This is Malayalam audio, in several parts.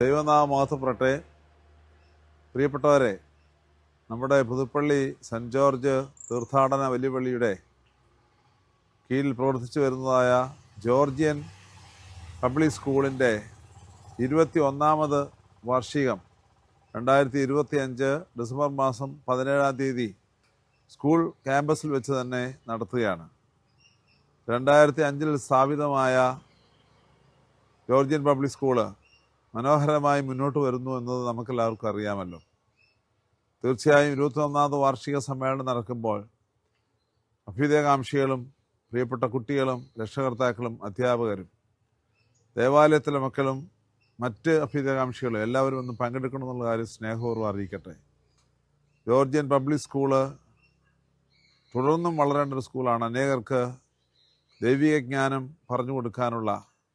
ദൈവനാമം മഹത്വപ്പെടട്ടെ. പ്രിയപ്പെട്ടവരെ, നമ്മുടെ പുതുപ്പള്ളി സെൻറ് ജോർജ് തീർത്ഥാടന വലിയ പള്ളിയുടെ കീഴിൽ പ്രവർത്തിച്ചു വരുന്നതായ ജോർജിയൻ പബ്ലിക് സ്കൂളിൻ്റെ 21ാമത് വാർഷികം 2025 ഡിസംബർ മാസം 17-ാം തീയതി സ്കൂൾ ക്യാമ്പസിൽ വെച്ച് തന്നെ നടത്തുകയാണ്. 2005 സ്ഥാപിതമായ ജോർജിയൻ പബ്ലിക് സ്കൂള് മനോഹരമായി മുന്നോട്ട് വരുന്നു എന്നത് നമുക്കെല്ലാവർക്കും അറിയാമല്ലോ. തീർച്ചയായും 21ാമത് വാർഷിക സമ്മേളനം നടക്കുമ്പോൾ അഭ്യുദയകാംക്ഷികളും പ്രിയപ്പെട്ട കുട്ടികളും രക്ഷകർത്താക്കളും അധ്യാപകരും ദേവാലയത്തിലെ മക്കളും മറ്റ് അഭ്യുദയകാംക്ഷികളും എല്ലാവരും ഒന്ന് പങ്കെടുക്കണമെന്നുള്ള കാര്യം സ്നേഹപൂർവ്വം അറിയിക്കട്ടെ. ജോർജിയൻ പബ്ലിക് സ്കൂള് തുടർന്നും വളരേണ്ട ഒരു സ്കൂളാണ്. അനേകർക്ക് ദൈവിക ജ്ഞാനം പറഞ്ഞു കൊടുക്കാനുള്ള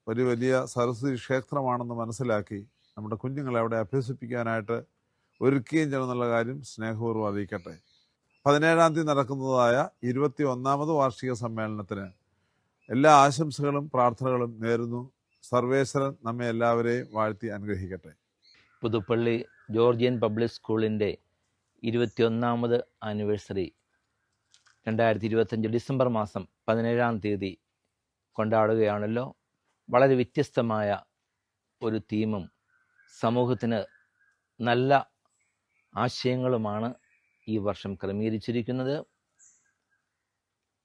ഒരു വലിയ സരസ്വതി ക്ഷേത്രമാണെന്ന് മനസ്സിലാക്കി നമ്മുടെ കുഞ്ഞുങ്ങളെ അവിടെ അഭ്യസിപ്പിക്കാനായിട്ട് ഒരുക്കുകയും ചെയ്യണമെന്നുള്ള കാര്യം സ്നേഹപൂർവ്വം അറിയിക്കട്ടെ. 17-ാം തീയതി നടക്കുന്നതായ 21ാമത് വാർഷിക സമ്മേളനത്തിന് എല്ലാ ആശംസകളും പ്രാർത്ഥനകളും നേരുന്നു. സർവേശ്വരൻ നമ്മെ എല്ലാവരെയും വാഴ്ത്തി അനുഗ്രഹിക്കട്ടെ. പുതുപ്പള്ളി ജോർജിയൻ പബ്ലിക് സ്കൂളിൻ്റെ 21ാമത് ആനിവേഴ്സറി 2025 ഡിസംബർ മാസം 17-ാം തീയതി കൊണ്ടാടുകയാണല്ലോ. വളരെ വ്യത്യസ്തമായ ഒരു തീമും സമൂഹത്തിന് നല്ല ആശയങ്ങളുമാണ് ഈ വർഷം ക്രമീകരിച്ചിരിക്കുന്നത്.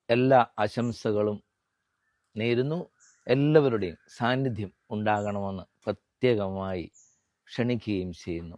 എല്ലാ ആശംസകളും നേരുന്നു. എല്ലാവരുടെയും സാന്നിധ്യം ഉണ്ടാകണമെന്ന് പ്രത്യേകമായി ക്ഷണിക്കുകയും ചെയ്യുന്നു.